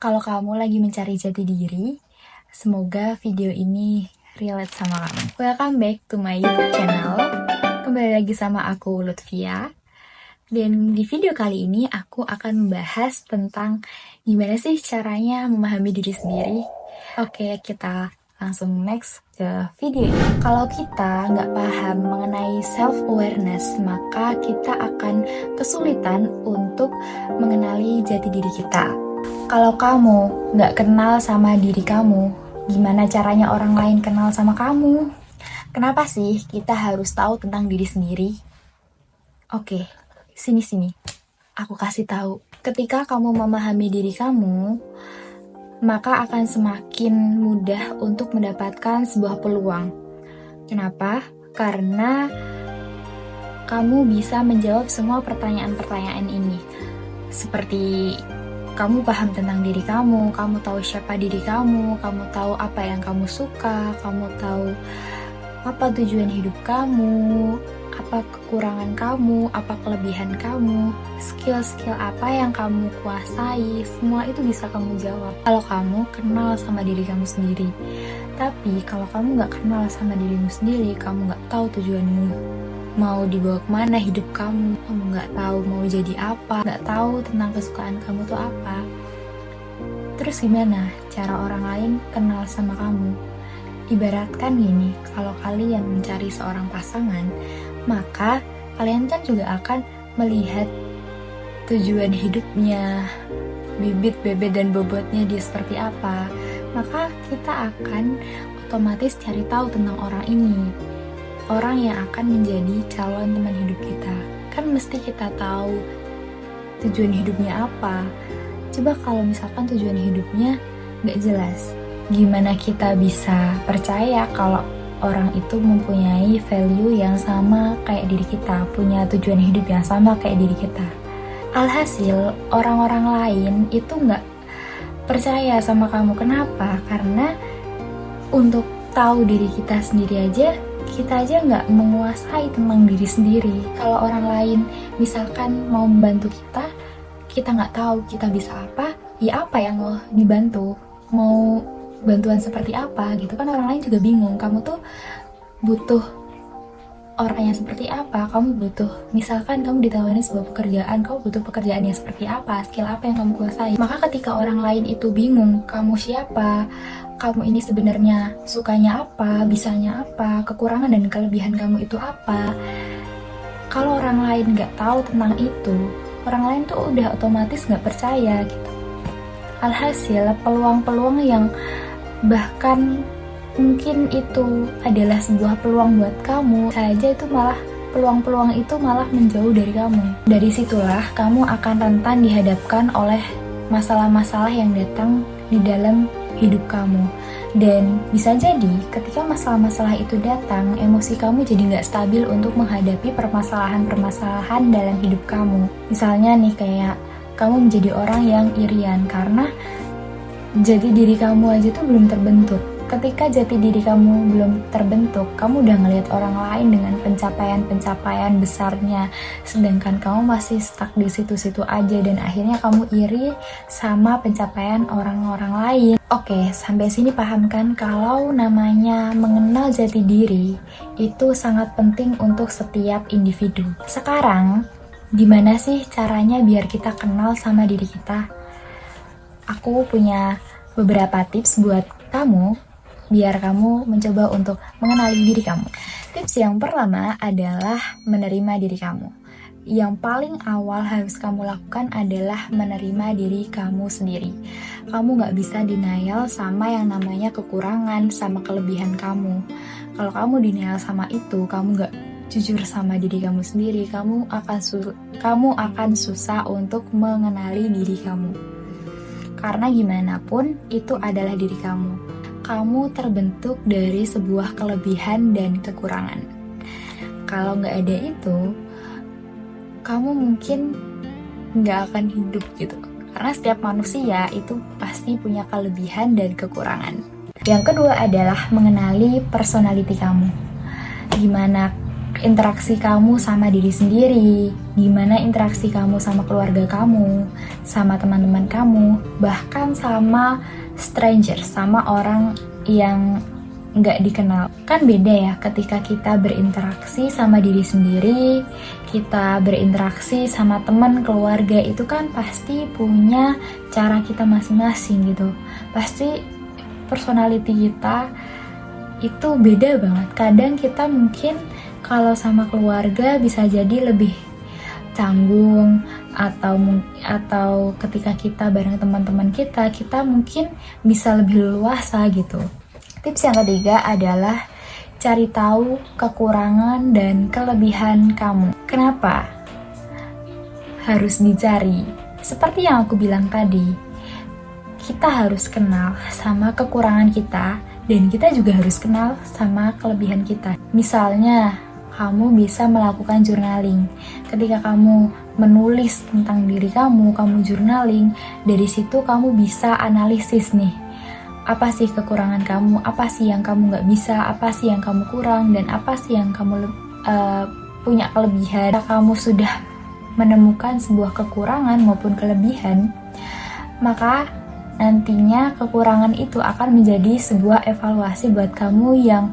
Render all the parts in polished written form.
Kalau kamu lagi mencari jati diri, semoga video ini relate sama kamu. Welcome back to my YouTube channel. Kembali lagi sama aku, Lutfia. Dan di video kali ini aku akan membahas tentang gimana sih caranya memahami diri sendiri. Oke, kita langsung next ke video ini. Kalau kita nggak paham mengenai self-awareness, maka kita akan kesulitan untuk mengenali jati diri kita. Kalau kamu nggak kenal sama diri kamu, gimana caranya orang lain kenal sama kamu? Kenapa sih kita harus tahu tentang diri sendiri? Oke, sini. Aku kasih tahu. Ketika kamu memahami diri kamu, maka akan semakin mudah untuk mendapatkan sebuah peluang. Kenapa? Karena kamu bisa menjawab semua pertanyaan-pertanyaan ini. Seperti kamu paham tentang diri kamu tahu siapa diri kamu tahu apa yang kamu suka, kamu tahu apa tujuan hidup kamu, apa kekurangan kamu, apa kelebihan kamu, skill-skill apa yang kamu kuasai, semua itu bisa kamu jawab kalau kamu kenal sama diri kamu sendiri. Tapi kalau kamu nggak kenal sama dirimu sendiri, kamu nggak tahu tujuanmu mau dibawa kemana hidup kamu nggak tahu mau jadi apa, nggak tahu tentang kesukaan kamu tuh apa. Terus gimana cara orang lain kenal sama kamu? Ibaratkan gini, kalau kalian mencari seorang pasangan, maka kalian kan juga akan melihat tujuan hidupnya, bibit, bebet, dan bobotnya dia seperti apa. Maka kita akan otomatis cari tahu tentang orang ini, orang yang akan menjadi calon teman hidup kita. Kan mesti kita tahu tujuan hidupnya apa. Coba kalau misalkan tujuan hidupnya nggak jelas, gimana kita bisa percaya kalau orang itu mempunyai value yang sama kayak diri kita, punya tujuan hidup yang sama kayak diri kita. Alhasil, orang-orang lain itu nggak percaya sama kamu. Kenapa? Karena untuk tahu diri kita sendiri aja, kita aja nggak menguasai tentang diri sendiri. Kalau orang lain misalkan mau membantu kita nggak tahu kita bisa apa, ya apa yang mau dibantu, mau bantuan seperti apa gitu kan. Orang lain juga bingung, kamu tuh butuh orang yang seperti apa, kamu butuh, misalkan kamu ditawari sebuah pekerjaan, kamu butuh pekerjaan yang seperti apa, skill apa yang kamu kuasai. Maka ketika orang lain itu bingung, kamu siapa, kamu ini sebenarnya sukanya apa, bisanya apa, kekurangan dan kelebihan kamu itu apa. Kalau orang lain nggak tahu tentang itu, orang lain tuh udah otomatis nggak percaya gitu. Alhasil, peluang-peluang yang bahkan mungkin itu adalah sebuah peluang buat kamu saja, itu malah peluang-peluang itu malah menjauh dari kamu. Dari situlah kamu akan rentan dihadapkan oleh masalah-masalah yang datang di dalam hidup kamu. Dan bisa jadi ketika masalah-masalah itu datang, emosi kamu jadi nggak stabil untuk menghadapi permasalahan-permasalahan dalam hidup kamu. Misalnya nih, kayak kamu menjadi orang yang irian karena jati diri kamu aja tuh belum terbentuk. Ketika jati diri kamu belum terbentuk, kamu udah ngelihat orang lain dengan pencapaian-pencapaian besarnya, sedangkan kamu masih stuck di situ-situ aja, dan akhirnya kamu iri sama pencapaian orang-orang lain. Oke, sampai sini paham kan kalau namanya mengenal jati diri itu sangat penting untuk setiap individu. Sekarang, gimana sih caranya biar kita kenal sama diri kita? Aku punya beberapa tips buat kamu biar kamu mencoba untuk mengenali diri kamu. Tips yang pertama adalah menerima diri kamu. Yang paling awal harus kamu lakukan adalah menerima diri kamu sendiri. Kamu gak bisa denial sama yang namanya kekurangan, sama kelebihan kamu. Kalau kamu denial sama itu, kamu gak jujur sama diri kamu sendiri, kamu akan susah untuk mengenali diri kamu. Karena gimana pun, itu adalah diri kamu. Kamu terbentuk dari sebuah kelebihan dan kekurangan. Kalau nggak ada itu, kamu mungkin nggak akan hidup gitu. Karena setiap manusia itu pasti punya kelebihan dan kekurangan. Yang kedua adalah mengenali personality kamu. Gimana interaksi kamu sama diri sendiri, gimana interaksi kamu sama keluarga kamu, sama teman-teman kamu, bahkan sama stranger, sama orang yang nggak dikenal. Kan beda ya ketika kita berinteraksi sama diri sendiri, kita berinteraksi sama teman, keluarga, itu kan pasti punya cara kita masing-masing gitu. Pasti personality kita itu beda banget. Kadang kita mungkin kalau sama keluarga bisa jadi lebih canggung, atau ketika kita bareng teman-teman kita mungkin bisa lebih leluasa gitu. Tips yang ketiga adalah cari tahu kekurangan dan kelebihan kamu. Kenapa harus dicari? Seperti yang aku bilang tadi, kita harus kenal sama kekurangan kita, dan kita juga harus kenal sama kelebihan kita. Misalnya, kamu bisa melakukan journaling. Ketika kamu menulis tentang diri kamu journaling, dari situ kamu bisa analisis nih, apa sih kekurangan kamu, apa sih yang kamu nggak bisa, apa sih yang kamu kurang, dan apa sih yang kamu punya kelebihan. Jika kamu sudah menemukan sebuah kekurangan maupun kelebihan, maka nantinya kekurangan itu akan menjadi sebuah evaluasi buat kamu yang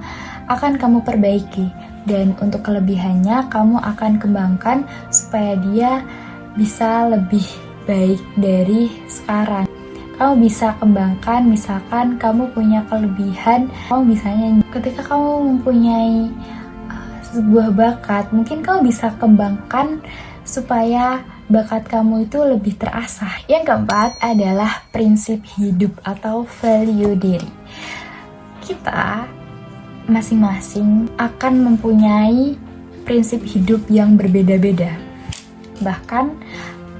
akan kamu perbaiki. Dan untuk kelebihannya kamu akan kembangkan supaya dia bisa lebih baik dari sekarang. Kamu bisa kembangkan, misalkan kamu punya kelebihan, kamu misalnya ketika kamu mempunyai sebuah bakat, mungkin kamu bisa kembangkan supaya bakat kamu itu lebih terasah. Yang keempat adalah prinsip hidup atau value diri. Kita masing-masing akan mempunyai prinsip hidup yang berbeda-beda. Bahkan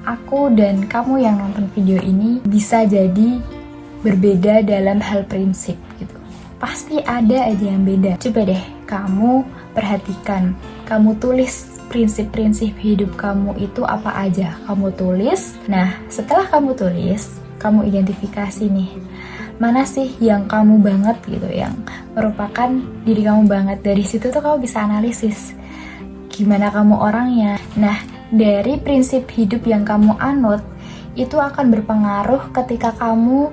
aku dan kamu yang nonton video ini bisa jadi berbeda dalam hal prinsip gitu. Pasti ada aja yang beda. Coba deh kamu perhatikan, kamu tulis prinsip-prinsip hidup kamu itu apa aja. Kamu tulis. Nah, setelah kamu tulis, kamu identifikasi nih, mana sih yang kamu banget gitu, yang merupakan diri kamu banget. Dari situ tuh kamu bisa analisis gimana kamu orangnya. Nah, dari prinsip hidup yang kamu anut, itu akan berpengaruh ketika kamu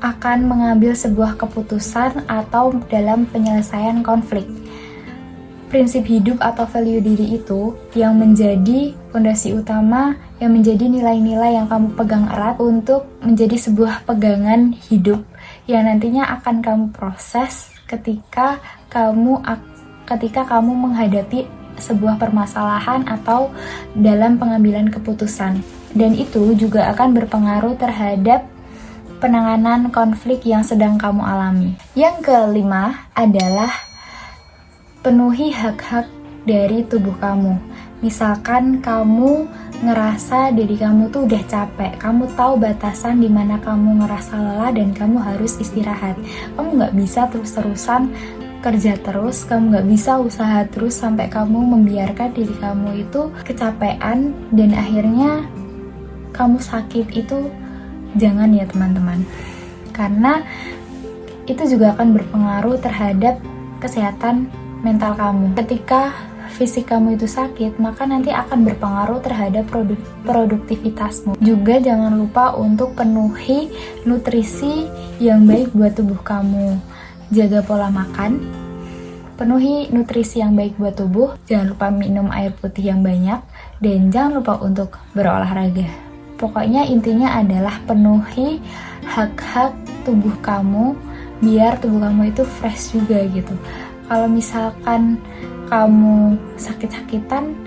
akan mengambil sebuah keputusan atau dalam penyelesaian konflik. Prinsip hidup atau value diri itu yang menjadi fondasi utama, yang menjadi nilai-nilai yang kamu pegang erat untuk menjadi sebuah pegangan hidup yang nantinya akan kamu proses ketika kamu menghadapi sebuah permasalahan atau dalam pengambilan keputusan. Dan itu juga akan berpengaruh terhadap penanganan konflik yang sedang kamu alami. Yang kelima adalah penuhi hak-hak dari tubuh kamu. Misalkan kamu ngerasa diri kamu tuh udah capek, kamu tahu batasan di mana kamu ngerasa lelah dan kamu harus istirahat. Kamu nggak bisa terus-terusan kerja terus, kamu nggak bisa usaha terus sampai kamu membiarkan diri kamu itu kecapean dan akhirnya kamu sakit. Itu jangan ya teman-teman, karena itu juga akan berpengaruh terhadap kesehatan mental kamu. Ketika fisik kamu itu sakit, maka nanti akan berpengaruh terhadap produktivitasmu. Juga jangan lupa untuk penuhi nutrisi yang baik buat tubuh kamu. Jaga pola makan, penuhi nutrisi yang baik buat tubuh, jangan lupa minum air putih yang banyak, dan jangan lupa untuk berolahraga. Pokoknya intinya adalah penuhi hak-hak tubuh kamu, biar tubuh kamu itu fresh juga gitu. Kalau misalkan kamu sakit-sakitan,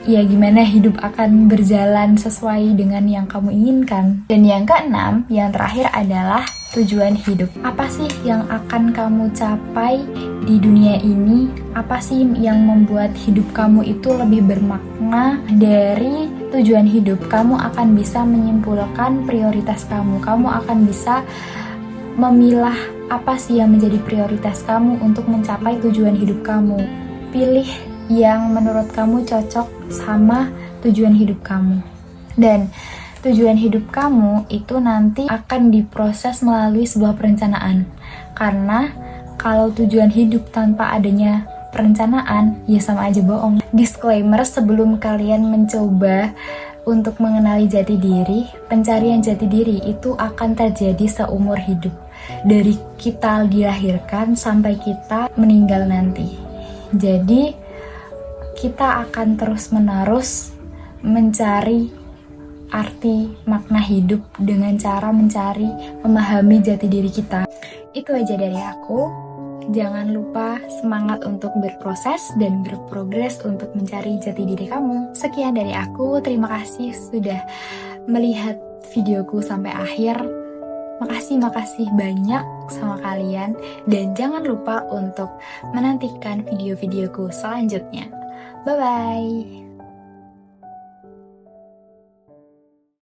ya gimana hidup akan berjalan sesuai dengan yang kamu inginkan. Dan yang keenam, yang terakhir adalah tujuan hidup. Apa sih yang akan kamu capai di dunia ini? Apa sih yang membuat hidup kamu itu lebih bermakna? Dari tujuan hidup, kamu akan bisa menyimpulkan prioritas kamu. Kamu akan bisa memilah apa sih yang menjadi prioritas kamu untuk mencapai tujuan hidup kamu. Pilih yang menurut kamu cocok sama tujuan hidup kamu. Dan tujuan hidup kamu itu nanti akan diproses melalui sebuah perencanaan. Karena kalau tujuan hidup tanpa adanya perencanaan, ya sama aja bohong. Disclaimer, sebelum kalian mencoba untuk mengenali jati diri, pencarian jati diri itu akan terjadi seumur hidup. Dari kita dilahirkan sampai kita meninggal nanti. Jadi, kita akan terus-menerus mencari arti makna hidup dengan cara memahami jati diri kita. Itu aja dari aku. Jangan lupa semangat untuk berproses dan berprogres untuk mencari jati diri kamu. Sekian dari aku, terima kasih sudah melihat videoku sampai akhir. Makasih banyak sama kalian. Dan jangan lupa untuk menantikan video-videoku selanjutnya. Bye-bye.